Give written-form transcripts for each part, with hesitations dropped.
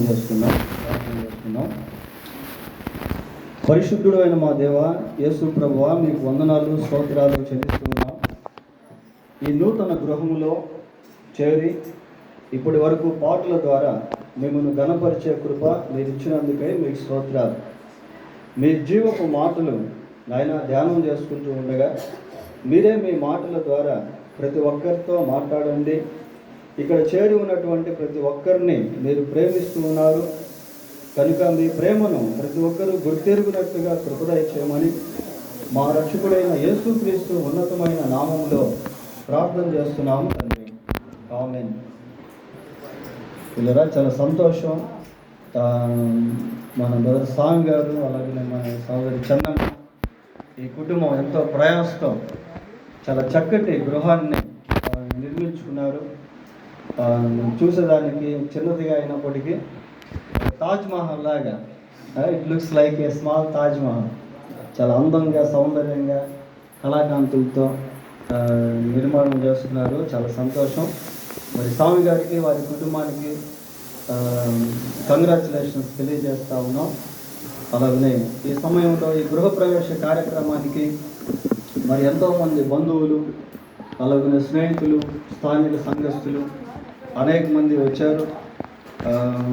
చేసుకున్నాం. పరిశుద్ధుడు అయిన మా దేవ యేసు ప్రభువా, మీకు వందనాలు స్తోత్రాలు చెల్లిస్తున్నాం. ఈ నూతన గృహములో చేరి ఇప్పటి వరకు పాటల ద్వారా మిమ్మల్ని ఘనపరిచే కృప మీరు ఇచ్చినందుకై మీకు స్తోత్రాలు. మీ జీవపు మాటలు నాయన ధ్యానం చేసుకుంటూ ఉండగా మీరే మీ మాటల ద్వారా ప్రతి ఒక్కరితో మాట్లాడండి. ఇక్కడ చేరి ఉన్నటువంటి ప్రతి ఒక్కరిని మీరు ప్రేమిస్తూ ఉన్నారు కనుక మీ ప్రేమను ప్రతి ఒక్కరూ గుర్తెరుగునట్టుగా కృపదయ చేయమని మా రక్షకుడైన యేసుక్రీస్తు ఉన్నతమైన నామంలో ప్రార్థన చేస్తున్నాము తండ్రి. ఆమేన్. పిల్లరా, చాలా సంతోషం. మన బ్రదర్ సాంగ్ గారు అలాగే మన సోదరి చందమ్మ ఈ కుటుంబం ఎంతో ప్రయాసంతో చాలా చక్కటి గృహాన్ని నిర్మించుకున్నారు. చూసేదానికి చిన్నదిగా అయినప్పటికీ తాజ్ మహల్ లాగా, it looks like a small Taj Mahal. చాలా అందంగా సౌందర్యంగా కళాకాంతులతో నిర్మాణం చేస్తున్నారు. చాలా సంతోషం. మరి స్వామి గారికి వారి కుటుంబానికి కంగ్రాచులేషన్స్ తెలియజేస్తా ఉన్నాం. అలాగనే ఈ సమయంలో ఈ గృహప్రవేశ కార్యక్రమానికి మరి ఎంతోమంది బంధువులు అలాగనే స్నేహితులు స్థానిక సంఘస్థులు అనేక మంది వచ్చారు.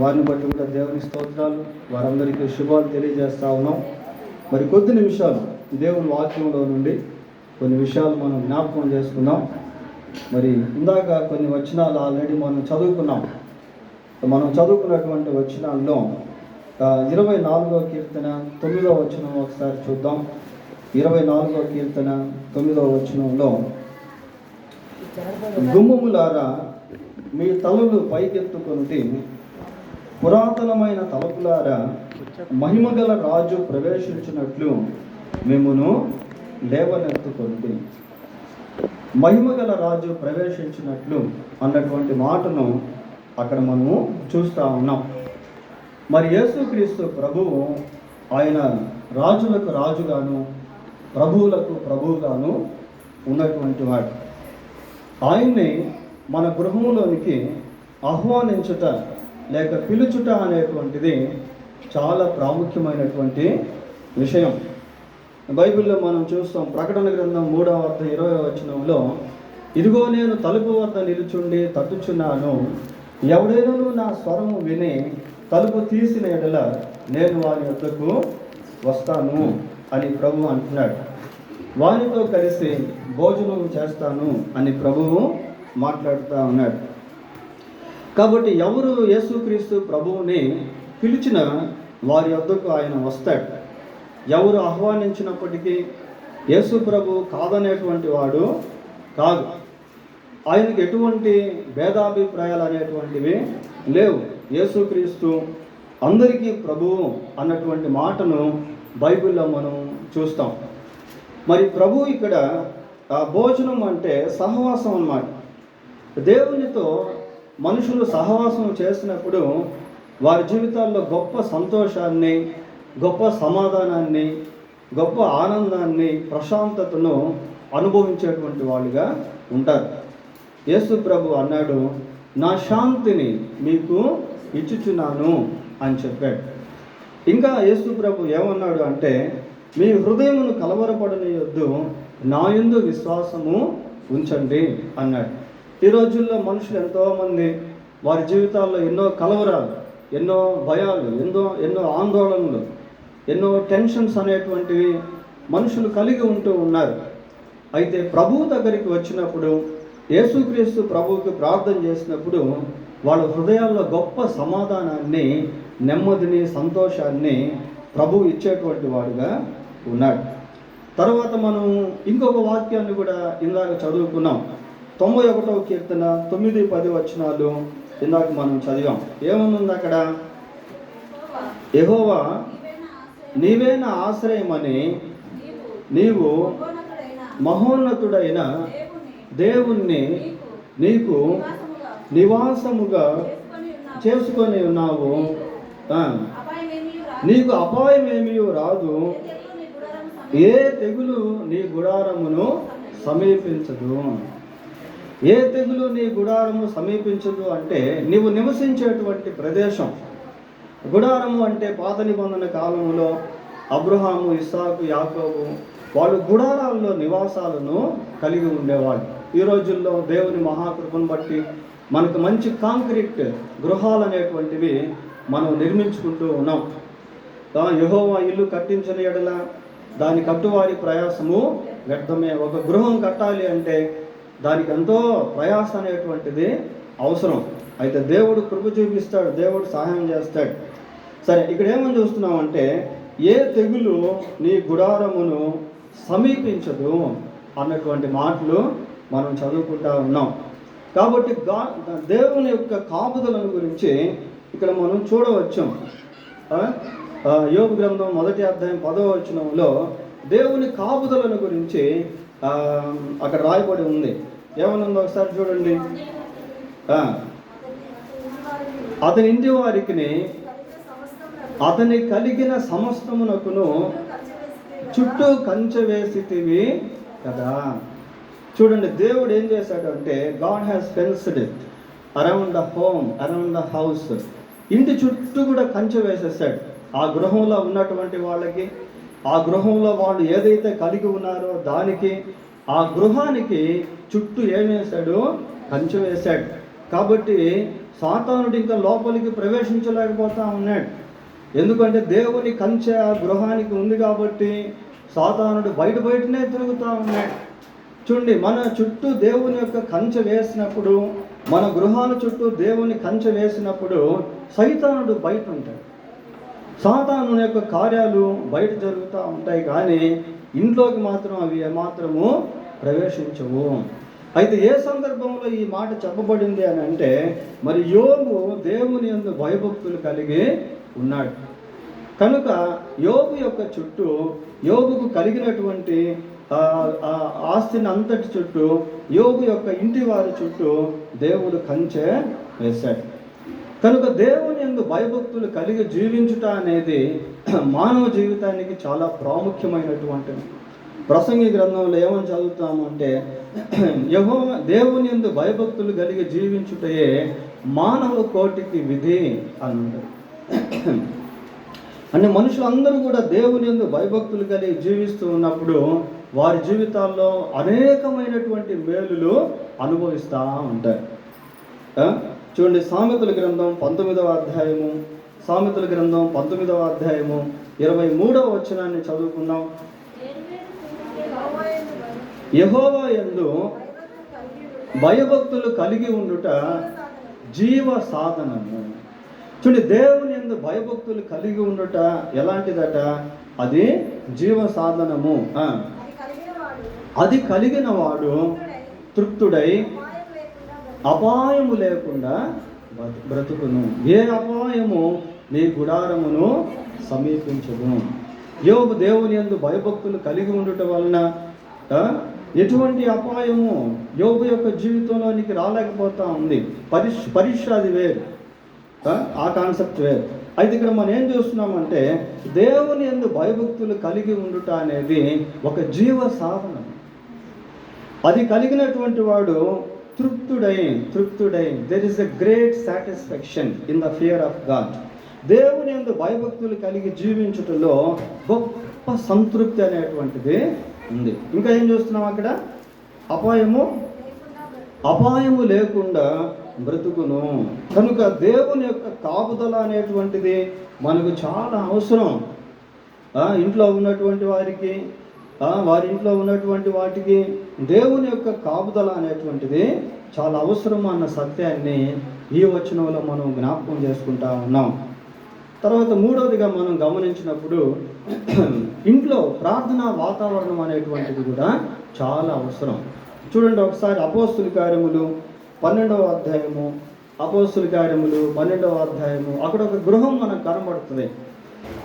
వారిని బట్టి కూడా దేవుని స్తోత్రాలు, వారందరికీ శుభాలు తెలియజేస్తా ఉన్నాం. మరి కొద్ది నిమిషాలు దేవుని వాక్యంలో నుండి కొన్ని విషయాలు మనం జ్ఞాపకం చేసుకున్నాం. మరి ఇందాక కొన్ని వచనాలు ఆల్రెడీ మనం చదువుకున్నాం. మనం చదువుకున్నటువంటి వచనాల్లో 24వ కీర్తన 9వ వచనం ఒకసారి చూద్దాం. 24వ కీర్తన 9వ వచనంలో, గుమ్మములారా మీ తలలు పైకెత్తుకొనుటి, పురాతనమైన తలుపులారా మహిమగల రాజు ప్రవేశించినట్లు మిమ్మును లేవనెత్తుకొనుటి. మహిమగల రాజు ప్రవేశించినట్లు అన్నటువంటి మాటను అక్కడ మనము చూస్తూ ఉన్నాం. మరి యేసుక్రీస్తు ప్రభువు ఆయన రాజులకు రాజుగాను ప్రభువులకు ప్రభువుగాను ఉన్నటువంటి వాడు. ఆయన్ని మన గృహంలోనికి ఆహ్వానించుట లేక పిలుచుట అనేటువంటిది చాలా ప్రాముఖ్యమైనటువంటి విషయం. బైబిల్లో మనం చూస్తాం. ప్రకటన గ్రంథం 3వ అధ్యాయం 20వ వచనంలో, ఇదిగో నేను తలుపు వద్ద నిలుచుండి తట్టుచున్నాను, ఎవడైనా నా స్వరము విని తలుపు తీసిన ఎడల నేను వారి వద్దకు వస్తాను అని ప్రభువు అంటున్నాడు. వారితో కలిసి భోజనం చేస్తాను అని ప్రభువు మాట్లాడుతూ ఉన్నాడు. కాబట్టి ఎవరు యేసుక్రీస్తు ప్రభువుని పిలిచిన వారి వద్దకు ఆయన వస్తాడు. ఎవరు ఆహ్వానించినప్పటికీ యేసు ప్రభు కాదనేటువంటి వాడు కాదు. ఆయనకు ఎటువంటి భేదాభిప్రాయాలు అనేటువంటివి లేవు. యేసుక్రీస్తు అందరికీ ప్రభువు అన్నటువంటి మాటను బైబిల్లో మనం చూస్తాం. మరి ప్రభు ఇక్కడ భోజనం అంటే సహవాసం అన్నమాట. దేవునితో మనుషులు సహవాసం చేసినప్పుడు వారి జీవితాల్లో గొప్ప సంతోషాన్ని, గొప్ప సమాధానాన్ని, గొప్ప ఆనందాన్ని, ప్రశాంతతను అనుభవించేటువంటి వాళ్ళుగా ఉంటారు. యేసు ప్రభు అన్నాడు, నా శాంతిని మీకు ఇచ్చుచున్నాను అని చెప్పాడు. ఇంకా యేసు ప్రభు ఏమన్నాడు అంటే, మీ హృదయమును కలవరపడనియొద్దు, నా యందు విశ్వాసము ఉంచండి అన్నాడు. ఈ రోజుల్లో మనుషులు ఎంతోమంది వారి జీవితాల్లో ఎన్నో కలవరాలు, ఎన్నో భయాలు, ఎన్నో ఆందోళనలు, ఎన్నో టెన్షన్స్ అనేటువంటివి మనుషులు కలిగి ఉంటూ ఉన్నారు. అయితే ప్రభువు దగ్గరికి వచ్చినప్పుడు, యేసుక్రీస్తు ప్రభువుకి ప్రార్థన చేసినప్పుడు వాళ్ళ హృదయాల్లో గొప్ప సమాధానాన్ని, నెమ్మదిని, సంతోషాన్ని ప్రభువు ఇచ్చేటువంటి వాడుగా ఉన్నాడు. తర్వాత మనం ఇంకొక వాక్యాన్ని కూడా ఇందాక చదువుకున్నాం. 91వ కీర్తన 9-10 వచనాలు ఇందాక మనం చదివాం. ఏమనుంది అక్కడ? యెహోవా నీవే నా ఆశ్రయమని, నీవు మహోన్నతుడైన దేవుణ్ణి నీకు నివాసముగా చేసుకొని ఉన్నావు. నీకు అపాయమేమీ రాదు, ఏ తెగులు నీ గుడారమును సమీపించదు. ఏ తెగులు నీ గుడారము సమీపించదు అంటే నీవు నివసించేటువంటి ప్రదేశం, గుడారము అంటే పాత నిబంధన కాలంలో అబ్రహాము, ఇస్సాకు, యాకోబు వాళ్ళు గుడారాల్లో నివాసాలను కలిగి ఉండేవాళ్ళు. ఈ రోజుల్లో దేవుని మహాకృపను బట్టి మనకు మంచి కాంక్రీట్ గృహాలు అనేటువంటివి మనం నిర్మించుకుంటూ ఉన్నాం. యెహోవా ఇల్లు కట్టించిన ఎడల దాని కట్టువారి ప్రయాసము వ్యర్థమే. ఒక గృహం కట్టాలి అంటే దానికి ఎంతో ప్రయాస అనేటువంటిది అవసరం. అయితే దేవుడు కృప చూపిస్తాడు, దేవుడు సహాయం చేస్తాడు. సరే, ఇక్కడ ఏమని చూస్తున్నామంటే ఏ తెగులు నీ గుడారమును సమీపించదు అన్నటువంటి మాటలు మనం చదువుకుంటా ఉన్నాం. కాబట్టి దేవుని యొక్క కాపుదలను గురించి ఇక్కడ మనం చూడవచ్చు. యోబు గ్రంథం 1వ అధ్యాయం 10వ వచనంలో దేవుని కాపుదలను గురించి అక్కడ రాయబడి ఉంది. ఏమనుందో ఒకసారి చూడండి. అతని ఇంటి వారికి అతని కలిగిన సమస్తమునకును చుట్టూ కంచె వేసితివి కదా. చూడండి, దేవుడు ఏం చేశాడు అంటే God has fenced it around the home, around the house. ఇంటి చుట్టూ కూడా కంచె వేసేసాడు. ఆ గృహంలో ఉన్నటువంటి వాళ్ళకి, ఆ గృహంలో వాళ్ళు ఏదైతే కలిగి ఉన్నారో దానికి, ఆ గృహానికి చుట్టూ ఏం వేశాడు? కంచె వేశాడు. కాబట్టి సాతానుడు ఇంకా లోపలికి ప్రవేశించలేకపోతా ఉన్నాడు. ఎందుకంటే దేవుని కంచె ఆ గృహానికి ఉంది కాబట్టి సాతానుడు బయటనే తిరుగుతూ ఉన్నాడు. చూడండి, మన చుట్టూ దేవుని యొక్క కంచె వేసినప్పుడు, మన గృహాల చుట్టూ దేవుని కంచె వేసినప్పుడు సైతానుడు బయట ఉంటాడు. సాతాను యొక్క కార్యాలు బయట జరుగుతూ ఉంటాయి, కానీ ఇంట్లోకి మాత్రం అవి ఏమాత్రము ప్రవేశించవు. అయితే ఏ సందర్భంలో ఈ మాట చెప్పబడింది అని అంటే, మరి యోబు దేవుని యందు భయభక్తులు కలిగి ఉన్నాడు కనుక యోబు యొక్క చుట్టూ, యోబుకు కలిగినటువంటి ఆస్తిని అంతటి చుట్టూ, యోబు యొక్క ఇంటి వారి చుట్టూ దేవుడు కంచె వేశాడు. కనుక దేవుని యందు భయభక్తులు కలిగి జీవించుట అనేది మానవ జీవితానికి చాలా ప్రాముఖ్యమైనటువంటిది. ప్రసంగి గ్రంథంలో ఏమని చదువుతాము అంటే, యెహోవా దేవుని యందు భయభక్తులు కలిగి జీవించుటయే మానవ కోటికి విధి అని ఉంటుంది. అంటే మనుషులందరూ కూడా దేవుని యందు భయభక్తులు కలిగి జీవిస్తూ ఉన్నప్పుడు వారి జీవితాల్లో అనేకమైనటువంటి మేలులు అనుభవిస్తూ ఉంటారు. చూడండి, సామెతల గ్రంథం 19వ అధ్యాయము, సామెతల గ్రంథం 19వ అధ్యాయము 23వ వచనాన్ని చదువుకుందాం. యెహోవా యందు భయభక్తులు కలిగి ఉండుట జీవ సాధనము. చూడండి, దేవుని యందు భయభక్తులు కలిగి ఉండుట ఎలాంటిదట? అది జీవ సాధనము. అది కలిగిన వాడు తృప్తుడై అపాయము లేకుండా బ్రతుకును. ఏ అపాయము నీ గుడారమును సమీపించదు. యోబు దేవుని యందు భయభక్తులు కలిగి ఉండుట వలన ఎటువంటి అపాయము యోబు యొక్క జీవితంలోనికి రాలేకపోతా ఉంది. పరీక్ష అది వేరు, ఆ కాన్సెప్ట్ వేరు. అయితే ఇక్కడ మనం ఏం చూస్తున్నామంటే దేవుని యందు భయభక్తులు కలిగి ఉండుట అనేది ఒక జీవ సాధన. అది కలిగినటువంటి వాడు తృప్తుడై there is a great satisfaction in the fear of God. దేవుని యందు భయభక్తులు కలిగి జీవించుటలో గొప్ప సంతృప్తి అనేటువంటిది ఉంది. ఇంకా ఏం చూస్తున్నాం అక్కడ? అపాయము లేకుండా బ్రతుకును. కనుక దేవుని యొక్క కాపుదల అనేటువంటిది మనకు చాలా అవసరం. ఇంట్లో ఉన్నటువంటి వారికి, వారి ఇంట్లో ఉన్నటువంటి వాటికి దేవుని యొక్క కాపుదల అనేటువంటిది చాలా అవసరం అన్న సత్యాన్ని ఈ వచనంలో మనం జ్ఞాపకం చేసుకుంటా ఉన్నాం. తర్వాత మూడవదిగా మనం గమనించినప్పుడు ఇంట్లో ప్రార్థనా వాతావరణం అనేటువంటిది కూడా చాలా అవసరం. చూడండి, ఒకసారి అపోస్తుల కార్యములు 12వ అధ్యాయము, అపోస్తుల కార్యములు 12వ అధ్యాయము, అక్కడ ఒక గృహం మనకు కనబడుతుంది.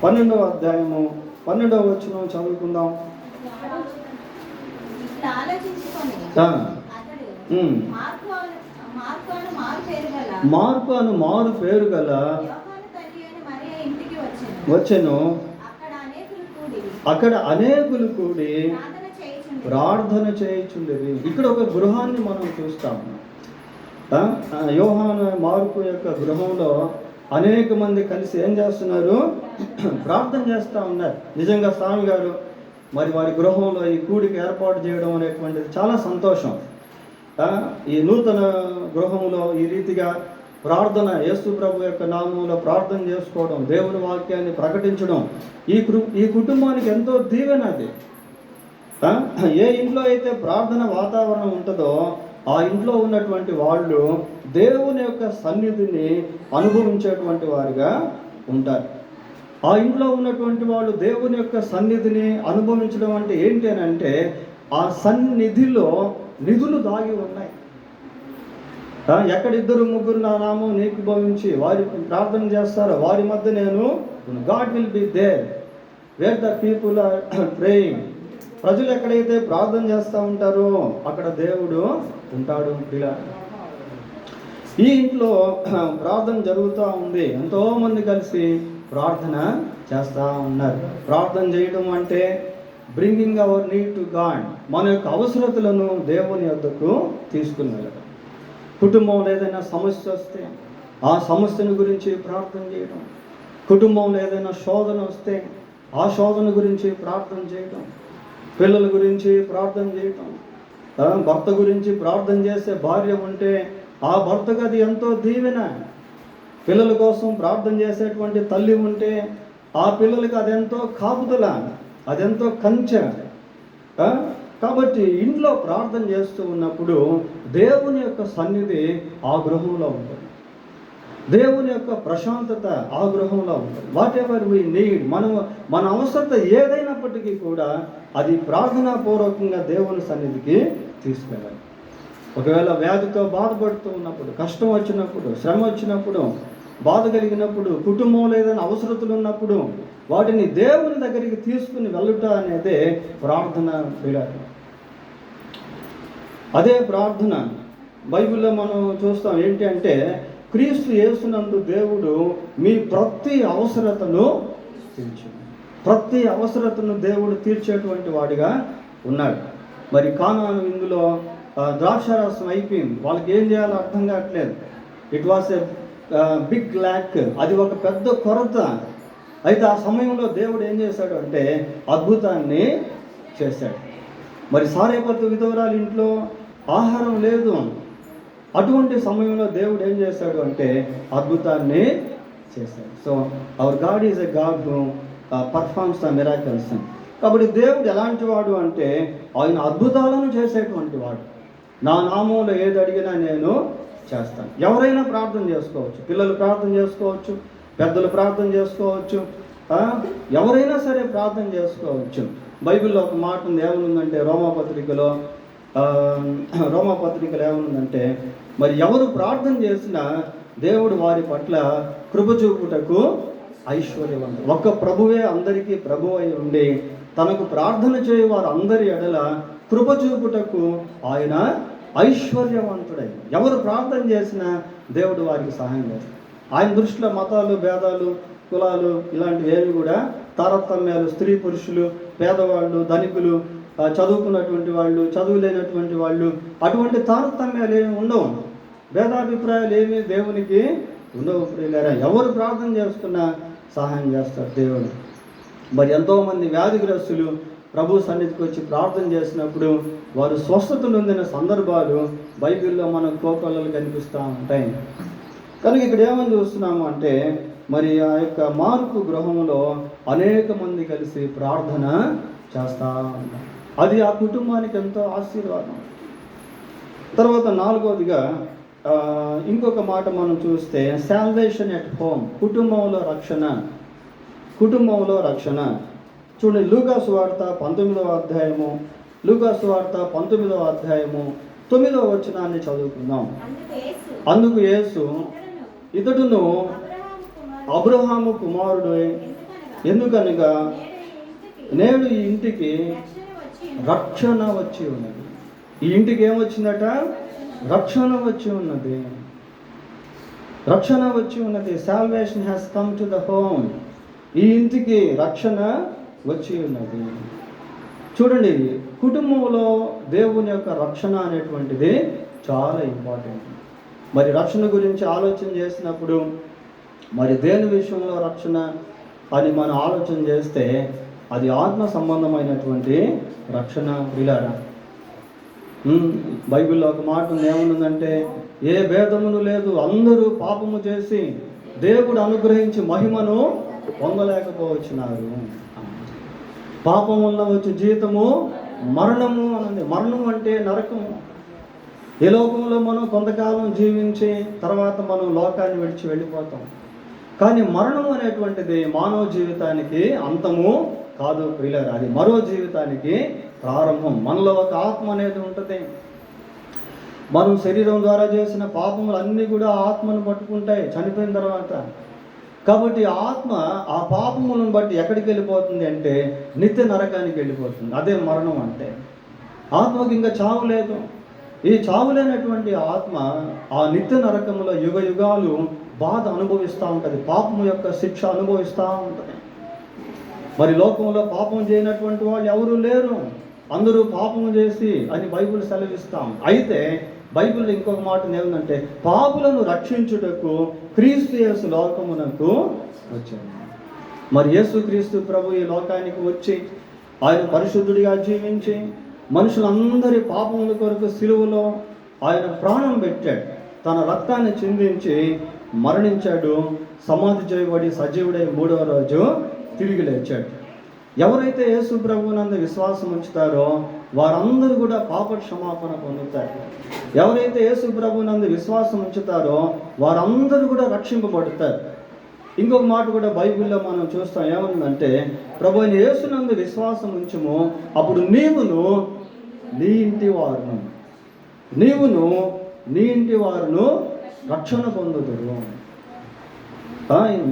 12వ అధ్యాయము 12వ వచనం చదువుకుందాం. మార్కు అను మారు పేరు గల వచ్చెను. అక్కడ అనేకులు కూడి ప్రార్థన చేయుచుండేది. ఇక్కడ ఒక గృహాన్ని మనం చూస్తాము. యోహాను మార్కు యొక్క గృహంలో అనేక మంది కలిసి ఏం చేస్తున్నారు? ప్రార్థన చేస్తూ ఉన్నారు. నిజంగా స్వామి గారు మరి వారి గృహంలో ఈ కూడికి ఏర్పాటు చేయడం అనేటువంటిది చాలా సంతోషం. ఈ నూతన గృహంలో ఈ రీతిగా ప్రార్థన, యేసు ప్రభు యొక్క నామంలో ప్రార్థన చేసుకోవడం, దేవుని వాక్యాన్ని ప్రకటించడం ఈ కుటుంబానికి ఎంతో దీవెన. అది ఏ ఇంట్లో అయితే ప్రార్థన వాతావరణం ఉంటుందో ఆ ఇంట్లో ఉన్నటువంటి వాళ్ళు దేవుని యొక్క సన్నిధిని అనుభవించేటువంటి వారుగా ఉంటారు. ఆ ఇంట్లో ఉన్నటువంటి వాళ్ళు దేవుని యొక్క సన్నిధిని అనుభవించడం అంటే ఏంటి అని అంటే, ఆ సన్నిధిలో నిధులు దాగి ఉన్నాయి. ఎక్కడిద్దరు ముగ్గురు నా నామం నీకు భవించి వారి ప్రార్థన చేస్తారో వారి మధ్య నేను, God will be there where the people are praying. ప్రజలు ఎక్కడైతే ప్రార్థన చేస్తూ ఉంటారో అక్కడ దేవుడు ఉంటాడు. ఇలా ఈ ఇంట్లో ప్రార్థన జరుగుతూ ఉంది. ఎంతోమంది కలిసి ప్రార్థన చేస్తూ ఉన్నారు. ప్రార్థన చేయడం అంటే bringing hour need to God, మన యొక్క అవసరతలను దేవుని వద్దకు తీసుకుని వెళ్ళడం. కుటుంబంలో ఏదైనా సమస్య వస్తే ఆ సమస్యను గురించి ప్రార్థన చేయడం. కుటుంబంలో ఏదైనా శోధన వస్తే ఆ శోధన గురించి ప్రార్థన చేయడం. పిల్లల గురించి ప్రార్థన చేయటం. భర్త గురించి ప్రార్థన చేసే భార్య ఉంటే ఆ భర్తకు అది ఎంతో దీవెన. పిల్లల కోసం ప్రార్థన చేసేటువంటి తల్లి ఉంటే ఆ పిల్లలకి అదెంతో కాపుదల, అదెంతో కంచె. కాబట్టి ఇంట్లో ప్రార్థన చేస్తూ ఉన్నప్పుడు దేవుని యొక్క సన్నిధి ఆ గృహంలో ఉంటుంది. దేవుని యొక్క ప్రశాంతత ఆ గృహంలో ఉంటుంది. వాట్ ఎవర్ వీ నీడ్, మన అవసరత ఏదైనప్పటికీ కూడా అది ప్రార్థనాపూర్వకంగా దేవుని సన్నిధికి తీసుకెళ్ళాలి. ఒకవేళ వ్యాధితో బాధపడుతూ ఉన్నప్పుడు, కష్టం వచ్చినప్పుడు, శ్రమ వచ్చినప్పుడు, బాధ కలిగినప్పుడు, కుటుంబంలో ఏదైనా అవసరతలు ఉన్నప్పుడు వాటిని దేవుని దగ్గరికి తీసుకుని వెళ్ళుట అనేదే ప్రార్థన. అదే ప్రార్థన. బైబిల్లో మనం చూస్తాం ఏంటి అంటే, క్రీస్తు యేసునందు దేవుడు మీ ప్రతి అవసరతను ప్రతి అవసరతను దేవుడు తీర్చేటువంటి వాడిగా ఉన్నాడు. మరి కానాను ఇందులో ద్రాక్షారసం అయిపోయింది. వాళ్ళకి ఏం చేయాలో అర్థం కావట్లేదు. It was a big lack, అది ఒక పెద్ద కొరత. అయితే ఆ సమయంలో దేవుడు ఏం చేశాడు అంటే అద్భుతాన్ని చేశాడు. మరి సారేపతు విధవరాలు ఇంట్లో ఆహారం లేదు. అటువంటి సమయంలో దేవుడు ఏం చేశాడు అంటే అద్భుతాన్ని చేశాడు. So our God is a God who performs the miracles. కాబట్టి దేవుడు ఎలాంటి వాడు అంటే ఆయన అద్భుతాలను చేసేటువంటి వాడు. నా నామంలో ఏది అడిగినా నేను చేస్తాను. ఎవరైనా ప్రార్థన చేసుకోవచ్చు, పిల్లలు ప్రార్థన చేసుకోవచ్చు, పెద్దలు ప్రార్థన చేసుకోవచ్చు, ఎవరైనా సరే ప్రార్థన చేసుకోవచ్చు. బైబిల్లో ఒక మాట ఉంది, ఏమనుందంటే రోమాపత్రికలో ఏమనుందంటే, మరి ఎవరు ప్రార్థన చేసినా దేవుడు వారి పట్ల కృప చూపుటకు ఐశ్వర్యవంతుడు. ఒక్క ప్రభువే అందరికీ ప్రభువు అయి ఉండి తనకు ప్రార్థన చేయ వారు అందరి ఎడల కృప చూపుటకు ఆయన ఐశ్వర్యవంతుడై. ఎవరు ప్రార్థన చేసినా దేవుడు వారికి సహాయం చేస్తాడు. ఆయన దృష్టిలో మతాలు, భేదాలు, కులాలు ఇలాంటివి ఏవి కూడా, తారతమ్యాలు, స్త్రీ పురుషులు, పేదవాళ్ళు, ధనికులు, చదువుకున్నటువంటి వాళ్ళు, చదువు లేనటువంటి వాళ్ళు, అటువంటి తారతమ్యాలు ఏమి ఉండవు. భేదాభిప్రాయాలు ఏమి దేవునికి ఉండవు. ప్రియులారా, ఎవరు ప్రార్థన చేసుకున్నా సహాయం చేస్తారు దేవుడు. మరి ఎంతోమంది వ్యాధిగ్రస్తులు ప్రభు సన్నిధికి వచ్చి ప్రార్థన చేసినప్పుడు వారు స్వస్థత నొందిన సందర్భాలు బైబిల్లో మనం కోకొల్లలు కనిపిస్తూ ఉంటాయి. కనుక ఇక్కడ ఏమని చూస్తున్నాము అంటే, మరి ఆ యొక్క మార్కు గృహంలో అనేక మంది కలిసి ప్రార్థన చేస్తూ ఉంటారు. అది ఆ కుటుంబానికి ఎంతో ఆశీర్వాదం. తర్వాత నాలుగవదిగా ఇంకొక మాట మనం చూస్తే సాల్వేషన్ ఎట్ హోమ్, కుటుంబంలో రక్షణ. కుటుంబంలో రక్షణ చూడండి. లూకాసు వార్త 19వ అధ్యాయము, లూకాసు వార్త 19వ అధ్యాయము 9వ వచనాన్ని చదువుకుందాం. అందుకు యేసు ఇతడును అబ్రహాము కుమారుడు, ఎందుకనగా నేడు ఈ ఇంటికి రక్షణ వచ్చి ఉన్నది. ఈ ఇంటికి ఏమొచ్చిందట? రక్షణ వచ్చి ఉన్నది. రక్షణ వచ్చి ఉన్నది. Salvation has come to the home. ఈ ఇంటికి రక్షణ వచ్చి ఉన్నది. చూడండి, కుటుంబంలో దేవుని యొక్క రక్షణ అనేటువంటిది చాలా ఇంపార్టెంట్. మరి రక్షణ గురించి ఆలోచన చేసినప్పుడు మరి దేని విషయంలో రక్షణ అని మనం ఆలోచన చేస్తే అది ఆత్మ సంబంధమైనటువంటి రక్షణ ప్రియులారా. బైబిల్లో ఒక మాట ఏముందంటే, ఏ భేదమును లేదు, అందరూ పాపము చేసి దేవుడు అనుగ్రహించి మహిమను పొందలేకపోవచ్చున్నారు. పాపం వల్ల వచ్చే జీతము మరణము అనండి. మరణం అంటే నరకము. ఈ లోకంలో మనం కొంతకాలం జీవించి తర్వాత మనం లోకాన్ని విడిచి వెళ్ళిపోతాం. కానీ మరణం అనేటువంటిది మానవ జీవితానికి అంతము కాదు ప్రియులారా, అది మరో జీవితానికి ప్రారంభం. మనలో ఒక ఆత్మ అనేది ఉంటుంది. మనం శరీరం ద్వారా చేసిన పాపములు అన్నీ కూడా ఆత్మను పట్టుకుంటాయి చనిపోయిన తర్వాత. కాబట్టి ఆత్మ ఆ పాపములను బట్టి ఎక్కడికి వెళ్ళిపోతుంది అంటే నిత్య నరకానికి వెళ్ళిపోతుంది. అదే మరణం అంటే. ఆత్మకి ఇంకా చావు లేదు. ఈ చావు లేనటువంటి ఆత్మ ఆ నిత్య నరకంలో యుగ యుగాలు బాధ అనుభవిస్తూ ఉంటుంది, పాపము యొక్క శిక్ష అనుభవిస్తూ ఉంటుంది. మరి లోకంలో పాపం చేయనటువంటి వాళ్ళు ఎవరూ లేరు, అందరూ పాపం చేసి అని బైబిల్ సెలవిస్తాం. అయితే బైబిల్లో ఇంకొక మాట ఏముందంటే, పాపులను రక్షించుటకు క్రీస్తు యేసు లోకమునకు వచ్చాడు. మరి యేసుక్రీస్తు ప్రభు ఈ లోకానికి వచ్చి ఆయన పరిశుద్ధుడిగా జీవించి మనుషులందరి పాపముల కొరకు సిలువలో ఆయన ప్రాణం పెట్టాడు, తన రక్తాన్ని చిందించి మరణించాడు, సమాధి చేయబడి సజీవుడై 3వ రోజు తిరిగి లేచాడు. ఎవరైతే యేసు ప్రభువునందు విశ్వాసం ఉంచుతారో వారందరూ కూడా పాప క్షమాపణ పొందుతారు. ఎవరైతే యేసు ప్రభువునందు విశ్వాసం ఉంచుతారో వారందరూ కూడా రక్షింపబడతారు. ఇంకొక మాట కూడా బైబిల్లో మనం చూస్తాం, ఏముందంటే, ప్రభు అయిన యేసునందు విశ్వాసం ఉంచుము, అప్పుడు నీవును నీ ఇంటి వారును రక్షణ పొందుదురు.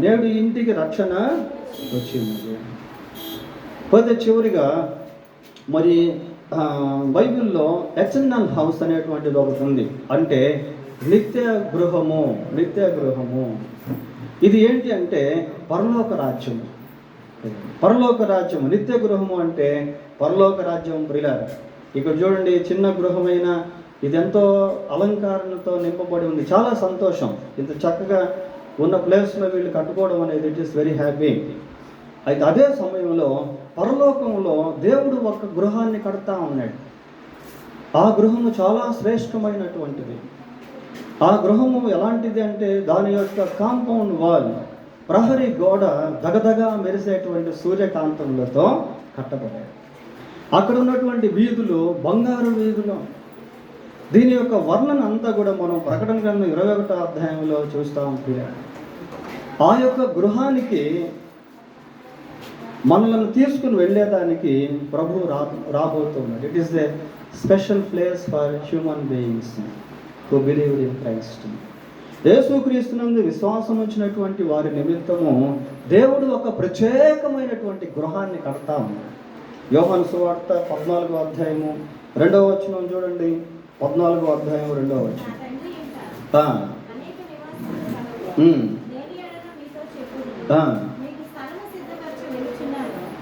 నేడు ఇంటికి రక్షణ వచ్చింది. పోతే చివరిగా మరి బైబిల్లో ఎటర్నల్ హౌస్ అనేటువంటిది ఒకటి ఉంది. అంటే నిత్య గృహము. ఇది ఏంటి అంటే పరలోక రాజ్యము. నిత్య గృహము అంటే పరలోక రాజ్యం ప్రియులారా. ఇక్కడ చూడండి, చిన్న గృహమైన ఇది ఎంతో అలంకరణతో నింపబడి ఉంది. చాలా సంతోషం. ఇంత చక్కగా ఉన్న ప్లేస్లో వీళ్ళు కట్టుకోవడం అనేది ఇట్ ఈస్ వెరీ హ్యాపీ. అయితే అదే సమయంలో పరలోకంలో దేవుడు ఒక గృహాన్ని కడతా ఉన్నాడు. ఆ గృహము చాలా శ్రేష్టమైనటువంటిది. ఆ గృహము ఎలాంటిది అంటే దాని యొక్క కాంపౌండ్ వాల్, ప్రహరీ గోడ దగదగా మెరిసేటువంటి సూర్యకాంతములతో కట్టబడ్డాయి. అక్కడ ఉన్నటువంటి వీధులు బంగారు వీధులు. దీని యొక్క వర్ణన అంతా కూడా మనం ప్రకటన గ్రంథం 21వ అధ్యాయంలో చూస్తూ ఉంటాం. ఆ యొక్క గృహానికి మనల్ని తీసుకుని వెళ్ళేదానికి ప్రభు రాబోతున్నాడు. It is the special place for human beings who believed in Christ. యేసుక్రీస్తునందు విశ్వాసం వచ్చినటువంటి వారి నిమిత్తము దేవుడు ఒక ప్రత్యేకమైనటువంటి గృహాన్ని కడతా ఉన్నాడు. యోహాను సువార్త 14వ అధ్యాయము 2వ వచనం చూడండి. 14వ అధ్యాయం 2వ వచనం.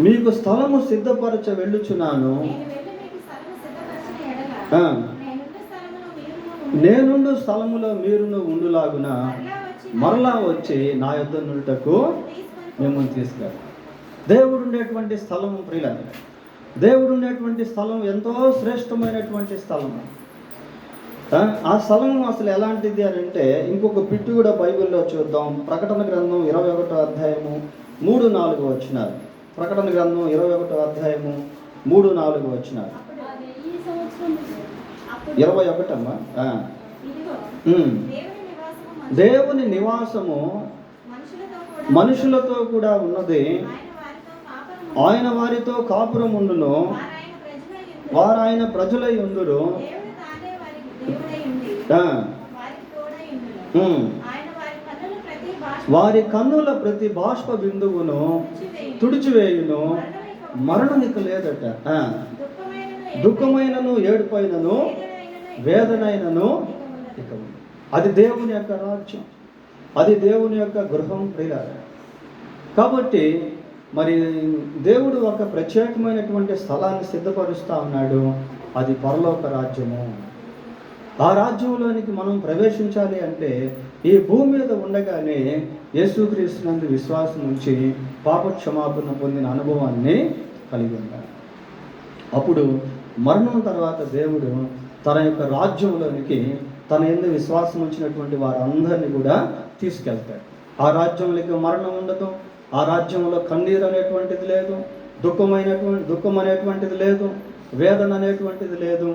మీకు స్థలము సిద్ధపరచ వెళ్ళుచున్నాను, నేనుండు స్థలములో మీరును ఉండులాగున మరలా వచ్చి నా యొద్ద నుండుటకు మిమ్మల్ని తీసుకెళ్ళాలి. దేవుడు ఉండేటువంటి స్థలం ప్రియులారా, దేవుడు ఉండేటువంటి స్థలం ఎంతో శ్రేష్టమైనటువంటి స్థలం. ఆ స్థలం అసలు ఎలాంటిది అని అంటే ఇంకొక పిట్టు కూడా బైబిల్లో చూద్దాం. ప్రకటన గ్రంథం 21వ అధ్యాయము 3-4 వచనాలు. ప్రకటన గ్రంథం 21వ అధ్యాయము 3-4 వచనాలు. 21 అమ్మా. దేవుని నివాసము మనుషులతో కూడా ఉన్నది, ఆయన వారితో కాపురం ఉండును, వారు ఆయన ప్రజలై ఉందురు, వారి కన్నుల ప్రతి బాష్ప బిందువును తుడిచివేయును, మరణం ఇక లేదట. దుఃఖమైనను ఏడుపైనను వేదనైనను ఇక. అది దేవుని యొక్క రాజ్యం, అది దేవుని యొక్క గృహం ప్రియులారా. కాబట్టి మరి దేవుడు ఒక ప్రత్యేకమైనటువంటి స్థలాన్ని సిద్ధపరుస్తూ ఉన్నాడు. అది పరలోక రాజ్యము. ఆ రాజ్యంలోనికి మనం ప్రవేశించాలి అంటే ఈ భూమి మీద ఉండగానే యేసుక్రీస్తునందు విశ్వాసం ఉంచి పాప క్షమాపణ పొందిన అనుభవాన్ని కలిగి ఉంటారు. అప్పుడు మరణం తర్వాత దేవుడు తన యొక్క రాజ్యంలోనికి తన యందు విశ్వాసం ఉంచినటువంటి వారందరినీ కూడా తీసుకెళ్తాడు. ఆ రాజ్యంలోకి మరణం ఉండదు, ఆ రాజ్యంలో కన్నీరు అనేటువంటిది లేదు, దుఃఖం అనేటువంటిది లేదు, వేదన అనేటువంటిది లేదు.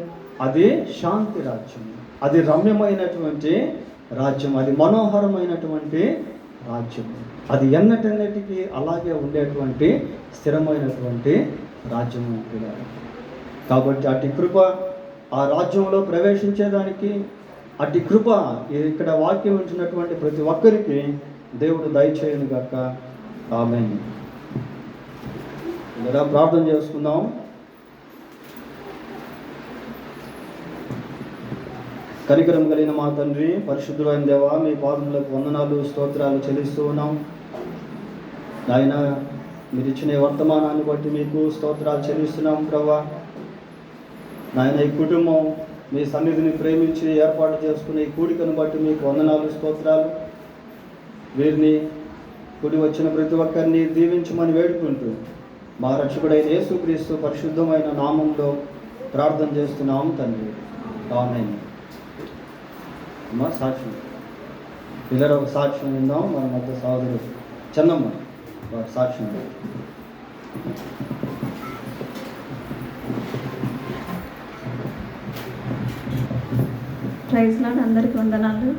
అది శాంతి రాజ్యం, అది రమ్యమైనటువంటి రాజ్యం, అది మనోహరమైనటువంటి రాజ్యం, అది ఎన్నటన్నిటికీ అలాగే ఉండేటువంటి స్థిరమైనటువంటి రాజ్యం అంటున్నారు. కాబట్టి అటు కృప ఆ రాజ్యంలో ప్రవేశించేదానికి, అటు కృప ఇక్కడ వాక్యం ఉంచినటువంటి ప్రతి ఒక్కరికి దేవుడు దయచేయను గాక. ఆమేన్. ఇలా ప్రార్థన చేసుకుందాం. కనికరం కలిగిన మా తండ్రి, పరిశుద్ధుడైన దేవా, మీ పాదములకు వందనాలు స్తోత్రాలు చెల్లిస్తూ ఉన్నాం నాయన. మీరు ఇచ్చిన వర్తమానాన్ని బట్టి మీకు స్తోత్రాలు చెల్లిస్తున్నాం ప్రభువా. నాయన, ఈ కుటుంబం మీ సన్నిధిని ప్రేమించి ఏర్పాటు చేసుకునే ఈ కూడికను బట్టి మీకు వందనాలు స్తోత్రాలు. వీరిని కూడి వచ్చిన ప్రతి ఒక్కరిని దీవించమని వేడుకుంటూ మా రక్షకుడైన యేసుక్రీస్తు పరిశుద్ధమైన నామంలో ప్రార్థన చేస్తున్నాం తండ్రి. ఆమేన్. మా సాక్ష్యం పిల్లలు ఒక సాక్ష్యం విందాం. మన మధ్య సహోదరుడు చెన్నమ్మ వారి సాక్ష్యం. ప్రైజ్ లార్డ్, అందరికీ వందనాలు.